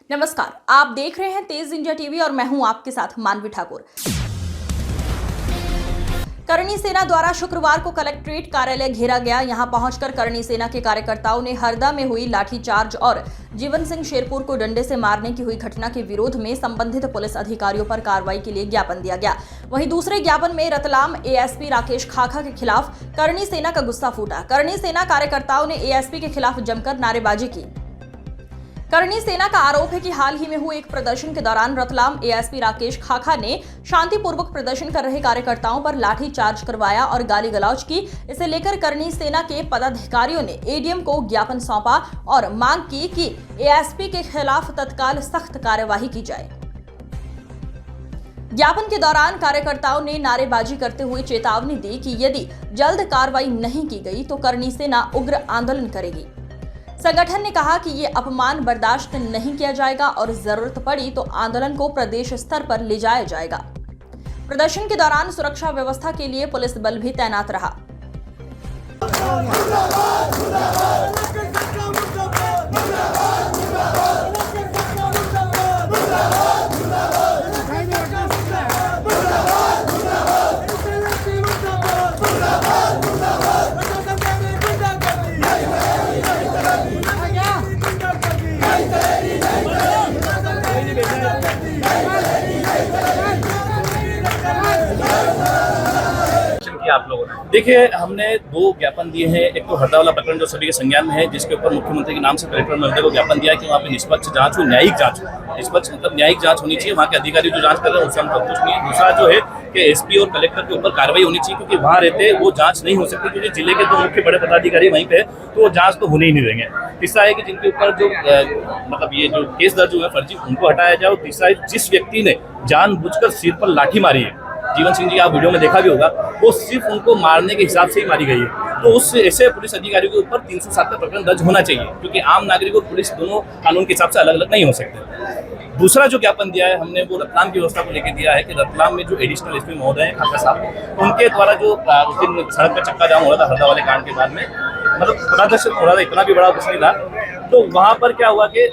नमस्कार, आप देख रहे हैं तेज इंडिया टीवी और मैं हूं आपके साथ मानवी ठाकुर। करणी सेना द्वारा शुक्रवार को कलेक्ट्रेट कार्यालय घेरा गया। यहां पहुंचकर करणी सेना के कार्यकर्ताओं ने हरदा में हुई लाठीचार्ज और जीवन सिंह शेरपुर को डंडे से मारने की हुई घटना के विरोध में संबंधित पुलिस अधिकारियों पर कार्रवाई के लिए ज्ञापन दिया गया। वहीं दूसरे ज्ञापन में रतलाम एएसपी राकेश खाखा के खिलाफ करणी सेना का गुस्सा फूटा। करणी सेना कार्यकर्ताओं ने एएसपी के खिलाफ जमकर नारेबाजी की। करणी सेना का आरोप है कि हाल ही में हुए एक प्रदर्शन के दौरान रतलाम एएसपी राकेश खाखा ने शांतिपूर्वक प्रदर्शन कर रहे कार्यकर्ताओं पर लाठी चार्ज करवाया और गाली गलौज की। इसे लेकर करणी सेना के पदाधिकारियों ने एडीएम को ज्ञापन सौंपा और मांग की कि एएसपी के खिलाफ तत्काल सख्त कार्यवाही की जाए। ज्ञापन के दौरान कार्यकर्ताओं ने नारेबाजी करते हुए चेतावनी दी कि यदि जल्द कार्रवाई नहीं की गई तो करणी सेना उग्र आंदोलन करेगी। संगठन ने कहा कि ये अपमान बर्दाश्त नहीं किया जाएगा और जरूरत पड़ी तो आंदोलन को प्रदेश स्तर पर ले जाया जाएगा। प्रदर्शन के दौरान सुरक्षा व्यवस्था के लिए पुलिस बल भी तैनात रहा। आप लोगों ने देखिए, हमने दो ज्ञापन दिए हैं। एक तो हरदा वाला प्रकरण जो सभी के संज्ञान में है, जिसके ऊपर मुख्यमंत्री के नाम से कलेक्टर महोदय को ज्ञापन दिया है कि वहाँ पे निष्पक्ष जांच हो, न्यायिक जांच हो। निष्पक्ष मतलब न्यायिक जांच होनी चाहिए। वहाँ के अधिकारी जो जांच कर रहे हैं उनसे हम संतुष्ट नहीं है। दूसरा जो है कि एसपी और कलेक्टर के ऊपर कार्रवाई होनी चाहिए, क्योंकि वहाँ रहते वो जांच नहीं हो सकती, क्योंकि जिले के दो मुख्य बड़े पदाधिकारी वहीं पे है, तो वो जांच तो होने ही नहीं देंगे। तीसरा है कि जिनके ऊपर जो मतलब ये जो केस दर्ज हुए फर्जी, उनको हटाया जाए। और तीसरा है जिस व्यक्ति ने जानबूझकर सिर पर लाठी मारी है, जीवन सिंह जी आप वीडियो में देखा भी होगा, वो सिर्फ उनको मारने के हिसाब से ही मारी गई है। तो उस ऐसे पुलिस अधिकारियों के ऊपर 307 का प्रकरण दर्ज होना चाहिए, क्योंकि आम नागरिक और पुलिस दोनों कानून के हिसाब से अलग अलग नहीं हो सकते। दूसरा जो ज्ञापन दिया है हमने, वो रतलाम की व्यवस्था को लेकर दिया है कि रतलाम में जो एडिशनल एसपी महोदय हैं खाखा साहब, उनके द्वारा जो उस दिन सड़क पर चक्का जाम हो रहा था हरदा वाले कांड के बाद में, मतलब प्रदर्शन हो रहा था, इतना भी बड़ा कुछ नहीं था। तो वहाँ पर क्या हुआ कि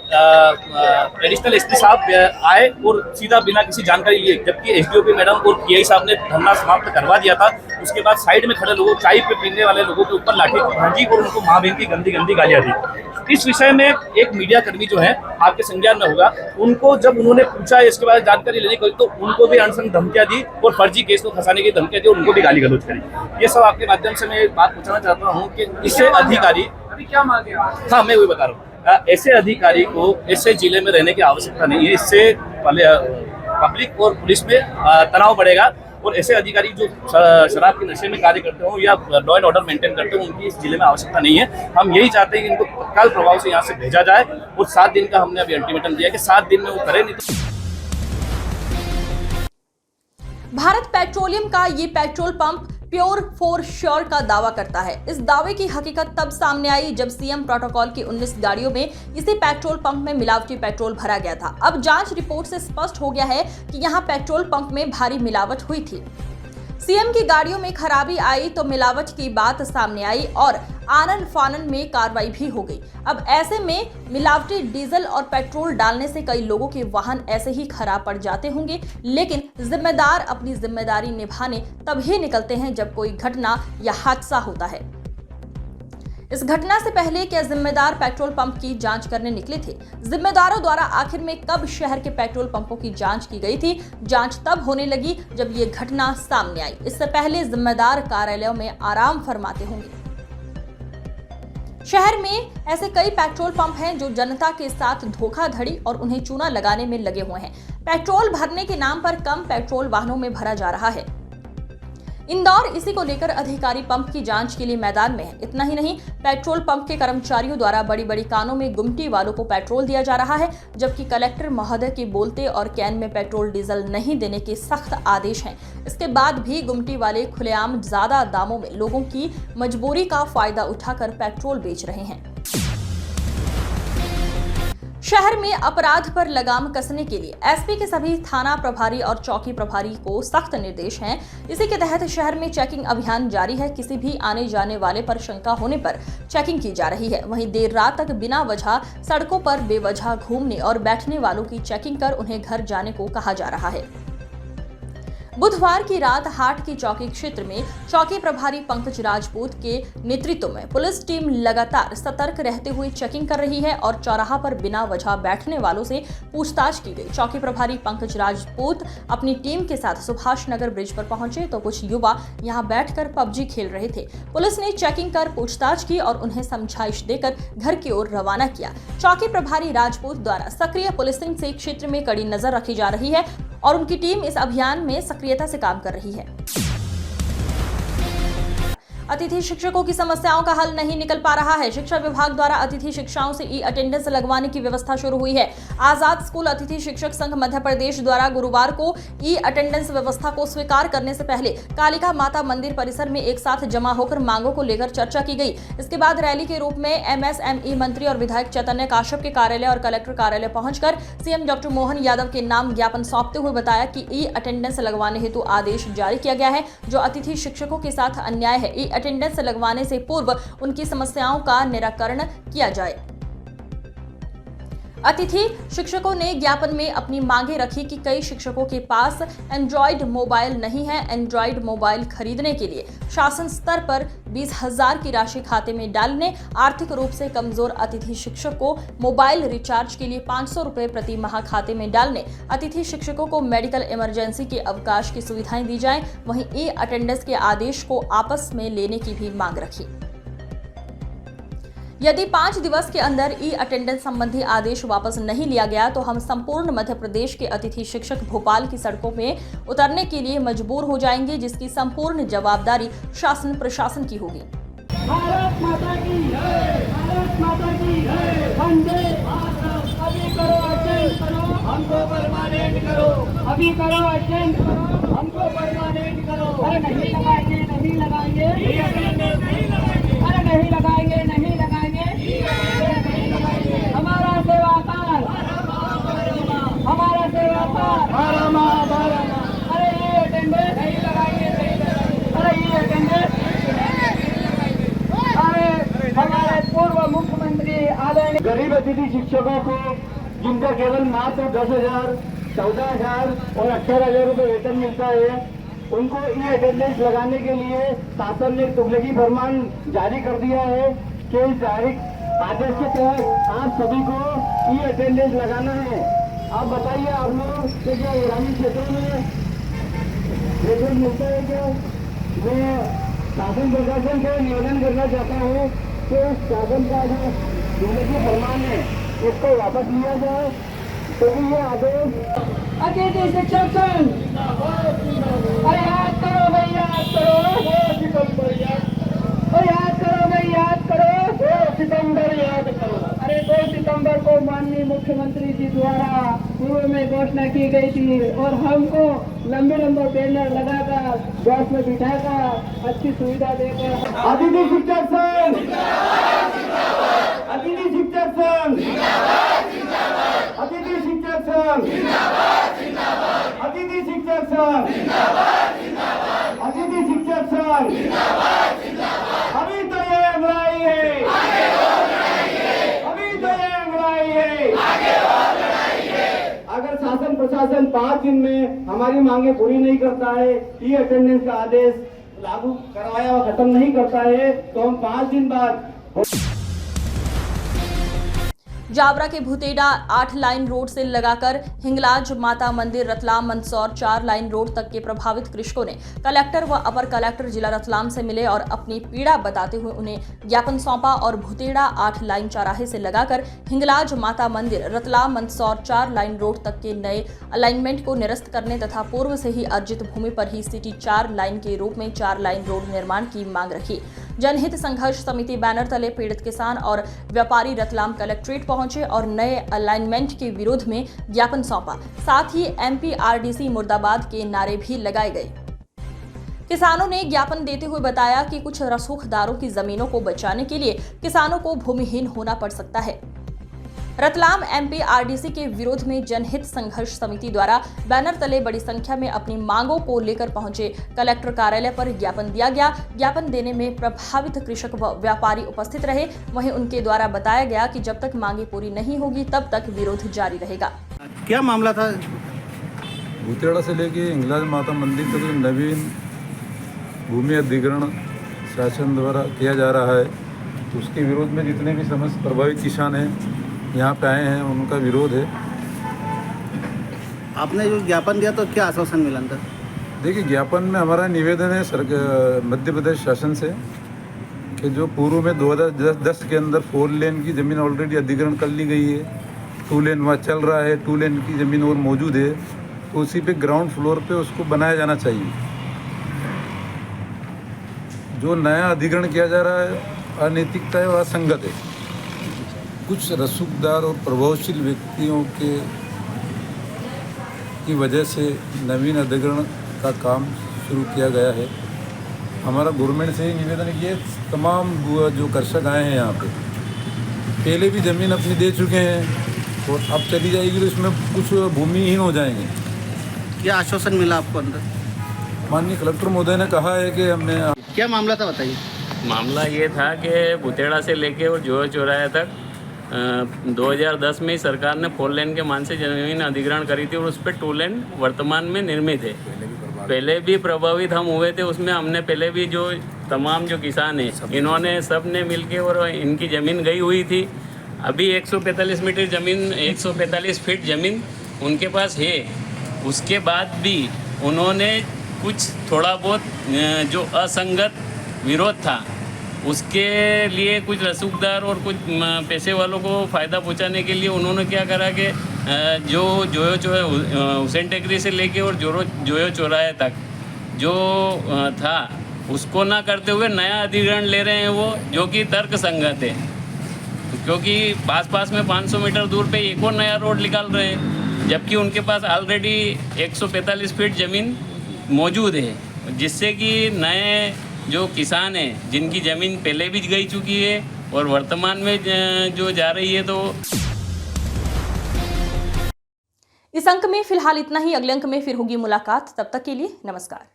एडिशनल एसपी साहब आए और सीधा बिना किसी जानकारी लिए, जबकि एसडीओपी मैडम और पीआई साहब ने धरना समाप्त करवा दिया था। उसके बाद साइड में खड़े लोगों, चाय पे पीने वाले लोगों के ऊपर लाठी भाजी और उनको माँ बहन की गंदी गंदी गालियाँ दी। इस विषय में एक मीडिया कर्मी जो है आपके संज्ञान में होगा, उनको जब उन्होंने पूछा इसके बाद जानकारी लेने को, तो उनको भी अनशन धमकियाँ दी और फर्जी केस को फंसाने की धमकियाँ दी और उनको भी गाली गलौज करी। ये सब आपके माध्यम से मैं बात पूछना चाहता हूँ कि इससे अधिकारी क्या मांगे? हाँ, मैं वही बता रहा हूँ। ऐसे अधिकारी को ऐसे जिले में रहने की आवश्यकता नहीं है। इससे पब्लिक और पुलिस में तनाव बढ़ेगा और ऐसे अधिकारी जो शराब के नशे में कार्य करते हो या लॉ एंड ऑर्डर मेंटेन करते हो, उनकी इस जिले में आवश्यकता नहीं है। हम यही चाहते हैं कि इनको तत्काल प्रभाव से यहाँ से भेजा जाए और 7 दिन का हमने अभी अल्टीमेटम दिया कि 7 दिन में वो करें, नहीं तो। भारत पेट्रोलियम का ये petrol pump pure for sure का दावा करता है। इस दावे की हकीकत तब सामने आई जब सीएम प्रोटोकॉल की 19 गाड़ियों में इसी पेट्रोल पंप में मिलावटी पेट्रोल भरा गया था। अब जांच रिपोर्ट से स्पष्ट हो गया है कि यहां पेट्रोल पंप में भारी मिलावट हुई थी। सीएम की गाड़ियों में खराबी आई तो मिलावट की बात सामने आई और आनन फानन में कार्रवाई भी हो गई। अब ऐसे में मिलावटी डीजल और पेट्रोल डालने से कई लोगों के वाहन ऐसे ही खराब पड़ जाते होंगे, लेकिन जिम्मेदार अपनी जिम्मेदारी निभाने तभी निकलते हैं जब कोई घटना या हादसा होता है। इस घटना से पहले क्या जिम्मेदार पेट्रोल पंप की जांच करने निकले थे? जिम्मेदारों द्वारा आखिर में कब शहर के पेट्रोल पंपों की जांच की गई थी? जांच तब होने लगी जब ये घटना सामने आई। इससे पहले जिम्मेदार कार्यालयों में आराम फरमाते होंगे। शहर में ऐसे कई पेट्रोल पंप हैं जो जनता के साथ धोखाधड़ी और उन्हें चूना लगाने में लगे हुए हैं। पेट्रोल भरने के नाम पर कम पेट्रोल वाहनों में भरा जा रहा है। इंदौर इसी को लेकर अधिकारी पंप की जांच के लिए मैदान में है। इतना ही नहीं, पेट्रोल पंप के कर्मचारियों द्वारा बड़ी बड़ी कानों में गुमटी वालों को पेट्रोल दिया जा रहा है, जबकि कलेक्टर महोदय के बोलते और कैन में पेट्रोल डीजल नहीं देने के सख्त आदेश हैं। इसके बाद भी गुमटी वाले खुलेआम ज्यादा दामों में लोगों की मजबूरी का फायदा उठाकर पेट्रोल बेच रहे हैं। शहर में अपराध पर लगाम कसने के लिए एसपी के सभी थाना प्रभारी और चौकी प्रभारी को सख्त निर्देश हैं। इसी के तहत शहर में चेकिंग अभियान जारी है। किसी भी आने जाने वाले पर शंका होने पर चेकिंग की जा रही है। वहीं देर रात तक बिना वजह सड़कों पर बेवजह घूमने और बैठने वालों की चेकिंग कर उन्हें घर जाने को कहा जा रहा है। बुधवार की रात हाट की चौकी क्षेत्र में चौकी प्रभारी पंकज राजपूत के नेतृत्व में पुलिस टीम लगातार सतर्क रहते हुए चेकिंग कर रही है और चौराहा पर बिना वजह बैठने वालों से पूछताछ की गई। चौकी प्रभारी पंकज राजपूत अपनी टीम के साथ सुभाष नगर ब्रिज पर पहुंचे तो कुछ युवा यहां बैठकर पबजी खेल रहे थे। पुलिस ने चेकिंग कर पूछताछ की और उन्हें समझाइश देकर घर की ओर रवाना किया। चौकी प्रभारी राजपूत द्वारा सक्रिय पुलिसिंग से क्षेत्र में कड़ी नजर रखी जा रही है और उनकी टीम इस अभियान में सक्रियता से काम कर रही है। अतिथि शिक्षकों की समस्याओं का हल नहीं निकल पा रहा है। शिक्षा विभाग द्वारा अतिथि शिक्षाओं से ई अटेंडेंस लगवाने की व्यवस्था शुरू हुई है। आजाद स्कूल अतिथि शिक्षक संघ मध्य प्रदेश द्वारा गुरुवार को ई अटेंडेंस व्यवस्था को स्वीकार करने से पहले कालिका माता मंदिर परिसर में एक साथ जमा होकर मांगों को लेकर चर्चा की गई। इसके बाद रैली के रूप में एमएसएमई मंत्री और विधायक चैतन्य काश्यप के कार्यालय और कलेक्टर कार्यालय पहुंचकर सीएम डॉक्टर मोहन यादव के नाम ज्ञापन सौंपते हुए बताया कि ई अटेंडेंस लगवाने हेतु आदेश जारी किया गया है। जो अतिथि शिक्षकों के साथ अन्याय है, ई अटेंडेंस लगवाने से पूर्व उनकी समस्याओं का निराकरण किया जाए। अतिथि शिक्षकों ने ज्ञापन में अपनी मांगे रखी कि कई शिक्षकों के पास एंड्रॉयड मोबाइल नहीं है। एंड्रॉयड मोबाइल खरीदने के लिए शासन स्तर पर 20,000 की राशि खाते में डालने, आर्थिक रूप से कमजोर अतिथि शिक्षक को मोबाइल रिचार्ज के लिए 500 रुपए प्रति माह खाते में डालने, अतिथि शिक्षकों को मेडिकल इमरजेंसी के अवकाश की सुविधाएं दी जाएं। वहीं ई अटेंडेंस के आदेश को आपस में लेने की भी मांग रखी। यदि 5 दिवस के अंदर ई अटेंडेंस संबंधी आदेश वापस नहीं लिया गया तो हम संपूर्ण मध्य प्रदेश के अतिथि शिक्षक भोपाल की सड़कों में उतरने के लिए मजबूर हो जाएंगे, जिसकी संपूर्ण जवाबदारी शासन प्रशासन की होगी। भारत माता की जय, भारत माता की जय, वंदे मातरम। अभी करो अटेंड करो, हमको परमानेंट करो। अभी करो अटेंड करो, हमको परमानेंट करो। अरे नहीं लगाएंगे, नहीं लगाएंगे, अरे नहीं लगाएंगे, नहीं लगाएंगे। हमारा सेवाकार, हमारा सेवाकार, अरे ये अटेंडेंस नहीं लगाएंगे, अरे ये अटेंडेंस, अरे हमारे पूर्व मुख्यमंत्री आदरणीय गरीब अतिथि शिक्षकों को जिनका केवल मात्र 10,000, 14,000 और 18,000 रुपये वेतन मिलता है, उनको ई अटेंडेंस लगाने के लिए शासन ने तुगलकी फरमान जारी कर दिया है कि इस आदेश के तहत आप सभी को ई अटेंडेंस लगाना है। आप बताइए, आप लोग के क्या ग्रामीण क्षेत्रों में वेतन मिलता है क्या? मैं शासन प्रशासन से निवेदन करना चाहता हूँ कि शासन का जो तुगलकी फरमान है इसको वापस लिया जाए, क्योंकि ये आदेश अतिथि शिक्षक संघ, अरे याद करो भाई, याद करो, याद करो भाई, याद करो, 2 सितंबर याद करो। अरे 2 सितंबर को माननीय मुख्यमंत्री जी द्वारा पूर्व में घोषणा की गई थी और हमको लंबे लंबे बैनर लगाकर बस में बिठाकर अच्छी सुविधा देकर अतिथि शिक्षक संघ, अतिथि शिक्षक संघ, अतिथि शिक्षक संघ, अतिथि शिक्षक संघ, अतिथि शिक्षक संघ, अभी तो ये लड़ाई है, अभी तो ये लड़ाई है। अगर शासन प्रशासन 5 दिन में हमारी मांगे पूरी नहीं करता है, ई अटेंडेंस का आदेश लागू करवाया और खत्म नहीं करता है, तो हम 5 दिन बाद जावरा के भूतेड़ा 8 लाइन रोड से लगाकर हिंगलाज माता मंदिर रतलाम मंदसौर 4 लाइन रोड तक के प्रभावित कृषकों ने कलेक्टर व अपर कलेक्टर जिला रतलाम से मिले और अपनी पीड़ा बताते हुए उन्हें ज्ञापन सौंपा और भूतेड़ा 8 लाइन चौराहे से लगाकर हिंगलाज माता मंदिर रतलाम मंदसौर 4 लाइन रोड तक के नए अलाइनमेंट को निरस्त करने तथा पूर्व से ही अर्जित भूमि पर ही सिटी 4 लाइन के रूप में 4 लाइन रोड निर्माण की मांग रखी। जनहित संघर्ष समिति बैनर तले पीड़ित किसान और व्यापारी रतलाम कलेक्ट्रेट पहुंचे और नए अलाइनमेंट के विरोध में ज्ञापन सौंपा। साथ ही एमपीआरडीसी मुर्दाबाद के नारे भी लगाए गए। किसानों ने ज्ञापन देते हुए बताया कि कुछ रसूखदारों की जमीनों को बचाने के लिए किसानों को भूमिहीन होना पड़ सकता है। रतलाम MPRDC के विरोध में जनहित संघर्ष समिति द्वारा बैनर तले बड़ी संख्या में अपनी मांगों को लेकर पहुंचे कलेक्टर कार्यालय पर ज्ञापन दिया गया। ज्ञापन देने में प्रभावित कृषक व व्यापारी उपस्थित रहे। वहीं उनके द्वारा बताया गया कि जब तक मांगे पूरी नहीं होगी तब तक विरोध जारी रहेगा। क्या मामला था? भूतेड़ा से लेके हिंगलाज माता मंदिर तक नवीन भूमि अधिग्रहण शासन द्वारा किया जा रहा है, तो उसके विरोध में जितने भी समस्त प्रभावित किसान हैं यहाँ पे आए हैं, उनका विरोध है। आपने जो ज्ञापन दिया तो क्या आश्वासन मिला था? देखिए, ज्ञापन में हमारा निवेदन है सरकार मध्य प्रदेश शासन से कि जो पूर्व में 2010 के अंदर 4 लेन की ज़मीन ऑलरेडी अधिग्रहण कर ली गई है, 2 लेन वहाँ चल रहा है, 2 लेन की ज़मीन और मौजूद है, तो उसी पे ग्राउंड फ्लोर पे उसको बनाया जाना चाहिए। जो नया अधिग्रहण किया जा रहा है अनैतिकता है और असंगत है। कुछ रसूखदार और प्रभावशील व्यक्तियों की वजह से नवीन अधिग्रहण का काम शुरू किया गया है। हमारा गवर्नमेंट से ही निवेदन है कि ये तमाम जो कृषक आए हैं यहाँ पे पहले भी ज़मीन अपनी दे चुके हैं और अब चली जाएगी तो इसमें कुछ भूमिहीन हो जाएंगे। क्या आश्वासन मिला आपको अंदर? माननीय कलेक्टर महोदय ने कहा है कि हमने। क्या मामला था बताइए? मामला ये था कि भूतेड़ा से लेके और जोया चौराहे तक 2010 में ही सरकार ने 4 लेन के मान से जमीन अधिग्रहण करी थी और उस पर 2 लेन वर्तमान में निर्मित है। पहले भी प्रभावित हम हुए थे, उसमें हमने पहले भी जो तमाम जो किसान हैं इन्होंने सब ने मिलके और इनकी ज़मीन गई हुई थी। अभी 145 मीटर ज़मीन 145 फीट ज़मीन उनके पास है। उसके बाद भी उन्होंने कुछ थोड़ा बहुत जो असंगत विरोध था उसके लिए कुछ रसूखदार और कुछ पैसे वालों को फ़ायदा पहुंचाने के लिए उन्होंने क्या करा कि जो हुसैन टेकरी से लेके और जोयो चौराहे तक जो था उसको ना करते हुए नया अधिग्रहण ले रहे हैं वो, जो कि तर्क संगत है, क्योंकि पास में 500 मीटर दूर पे एक और नया रोड निकाल रहे हैं, जबकि उनके पास ऑलरेडी 145 फीट ज़मीन मौजूद है, जिससे कि नए जो किसान हैं जिनकी ज़मीन पहले भी गई चुकी है और वर्तमान में जो जा रही है, तो इस अंक में फिलहाल इतना ही। अगले अंक में फिर होगी मुलाकात। तब तक के लिए नमस्कार।